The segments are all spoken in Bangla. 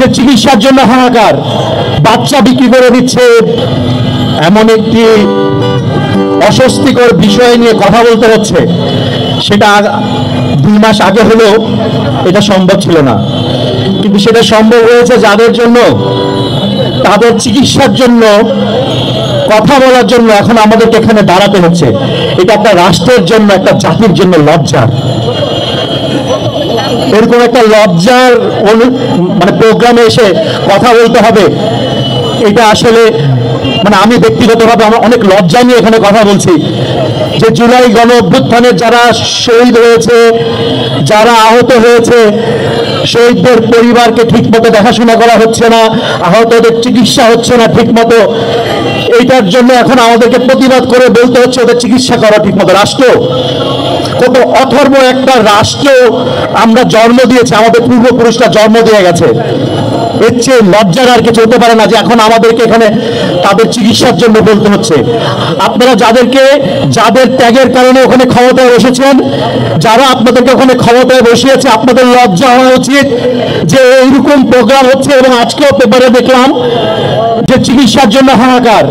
যে চিকিৎসার জন্য হাহাকার, বাচ্চা বিক্রি করে দিচ্ছে, এমন একটি অস্বস্তিকর বিষয় নিয়ে কথা বলতে হচ্ছে। সেটা 2 মাস আগে হলেও এটা সম্ভব ছিল না, কিন্তু সেটা সম্ভব হয়েছে যাদের জন্য, তাদের চিকিৎসার জন্য, কথা বলার জন্য এখন আমাদেরকে এখানে দাঁড়াতে হচ্ছে। এটা একটা রাষ্ট্রের জন্য, একটা জাতির জন্য লজ্জার। এরকম একটা লজ্জার প্রোগ্রামে এসে কথা বলতে হবে, এটা আসলে আমি ব্যক্তিগতভাবে আমার অনেক লজ্জা নিয়ে এখানে কথা বলছি। যে জুলাই গণ অভ্যুত্থানে যারা শহীদ হয়েছে, যারা আহত হয়েছে, শহীদদের পরিবারকে ঠিকমতো দেখাশোনা করা হচ্ছে না, আহতদের চিকিৎসা হচ্ছে না ঠিকমতো, এইটার জন্য এখন আমাদেরকে প্রতিবাদ করে বলতে হচ্ছে ওদের চিকিৎসা করা ঠিকমতো। রাষ্ট্র কত অথর্ব একটা রাষ্ট্র আমরা জন্ম দিয়েছি, আমাদের পূর্বপুরুষরা জন্ম দিয়ে গেছে। এর চেয়ে লজ্জার আর কিছু হতে পারে না যে এখন আমাদেরকে এখানে তাদের চিকিৎসার জন্য বলতে হচ্ছে। আপনারা যাদের ত্যাগের কারণে ওখানে ক্ষমতায় বসেছেন, যারা আপনাদেরকে ওখানে ক্ষমতায় বসিয়েছে, আপনাদের লজ্জা হওয়া উচিত যে এইরকম প্রোগ্রাম হচ্ছে। এবং আজকেও পেপারে দেখলাম যে চিকিৎসার জন্য হাহাকার,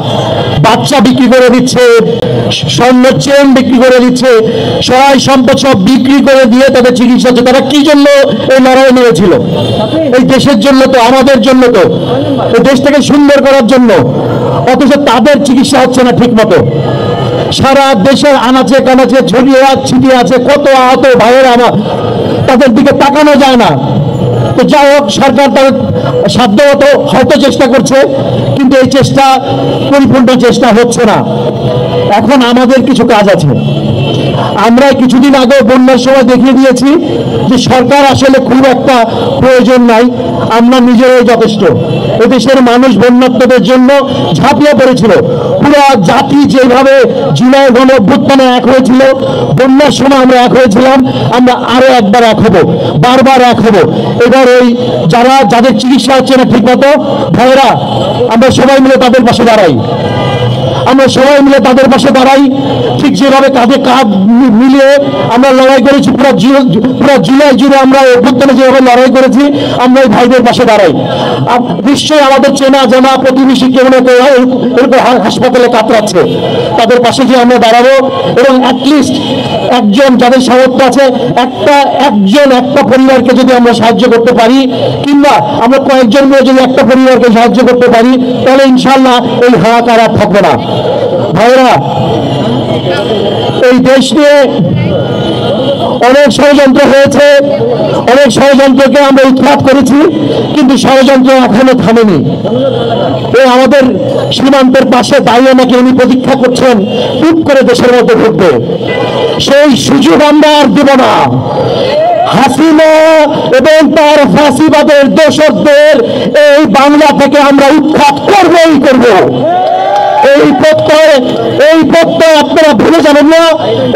বাচ্চা বিক্রি করে দিচ্ছে, স্বর্ণ চেন বিক্রি করে দিচ্ছে, সহায় সম্পদ সব বিক্রি করে দিয়ে তাদের চিকিৎসা হচ্ছে। তারা কি জন্য এই লড়াই নিয়েছিল? এই দেশের জন্য তো, আমাদের জন্য তো, এই দেশটাকে সুন্দর করার জন্য। অথচ তাদের চিকিৎসা হচ্ছে না ঠিক মতো। সারা দেশের আনাচে কানাচে ছড়িয়ে ছিটিয়ে আছে কত আহত ভাইয়েরা আমার, তাদের দিকে তাকানো যায় না। তো যাই হোক, সরকার তার সাধ্যমতো হয়তো চেষ্টা করছে, কিন্তু এই চেষ্টা পরিপূর্ণ চেষ্টা হচ্ছে না। এখন আমাদের কিছু কাজ আছে। আমরা কিছুদিন আগে বন্যার সময় দেখিয়ে দিয়েছি যে সরকার আসলে খুব একটা প্রয়োজন নাই, আমরা নিজেরাই যথেষ্ট। এদেশের মানুষ বন্যার্তদের জন্য ঝাঁপিয়ে পড়েছিল। পুরো জাতি যেভাবে জুলাই গণ অভ্যুত্থানে এক হয়েছিল, বন্যার সময় আমরা এক হয়েছিলাম, আমরা আরো একবার এক হব, বারবার এক হব। এবার ওই যাদের চিকিৎসা হচ্ছে না ঠিক মতো, ভাইয়েরা, আমরা সবাই মিলে তাদের পাশে দাঁড়াই। আমরা সবাই মিলে তাদের পাশে দাঁড়াই। ঠিক যেভাবে কাঁধে কাঁধ মিলিয়ে আমরা লড়াই করেছি, পুরো জুলাই জুড়ে আমরা অভ্যুত্থানে যেভাবে লড়াই করেছি, আমরা এই ভাইদের পাশে দাঁড়াই। নিশ্চয়ই আমাদের চেনা জানা প্রতিবেশী কেউ না কেউ এরকম হাসপাতালে কাতরাচ্ছে, তাদের পাশে গিয়ে আমরা দাঁড়াবো। এবং অ্যাটলিস্ট একজন, যাদের সামর্থ্য আছে, একটা পরিবারকে যদি আমরা সাহায্য করতে পারি, কিংবা আমরা কয়েকজন মিলে যদি একটা পরিবারকে সাহায্য করতে পারি, তাহলে ইনশাল্লাহ এই হাহাকার আর থাকবে না। ভাইরা, এই দেশ নিয়ে অনেক ষড়যন্ত্র হয়েছে, অনেক ষড়যন্ত্রকে আমরা উৎখাত করেছি, কিন্তু ষড়যন্ত্র এখনো থামেনি। এই আমাদের সীমান্তের পাশে দাঁড়িয়ে নাকি উনি প্রতীক্ষা করছেন টুক করে দেশের মধ্যে ঢুকবে। সেই সুযোগ আমরা আর দেব না। হাসিনা এবং তার ফাঁসিবাদের দোষরদের এই বাংলা থেকে আমরা উৎখাত করবই করব। এই প্রত্যয় আপনারা ভুলে যাবেন না।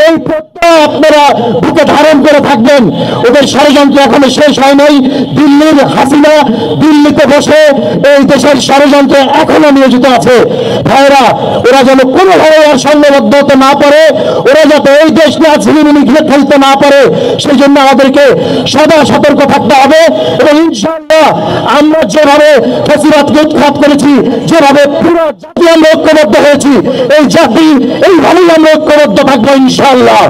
এই প্রত্যয় আপনারা বুকে ধারণ করে থাকবেন। ওদের ষড়যন্ত্র এখনো শেষ হয় নাই। দিল্লির হাসিনা দিল্লিতে বসে এই দেশের ষড়যন্ত্রে এখনো নিয়োজিত আছে। ভাইরা, ওরা যেন কোনোভাবে আর সংঘবদ্ধ হতে না পারে, ওরা যাতে এই দেশ নিয়ে ছিনিমিনি ঘিরে ফেলতে না পারে, সেই জন্য আমাদেরকে সদা সতর্ক থাকতে হবে। এবং ইনশাআল্লাহ আমরা যেভাবে ফ্যাসিবাদকে উৎখাত করেছি, যেভাবে পুরো জাতি আমরা ঐক্যবদ্ধ হয়েছি, এই জাতি এইভাবেই আমরা ঐক্যবদ্ধ থাকবো ইনশাআল্লাহ।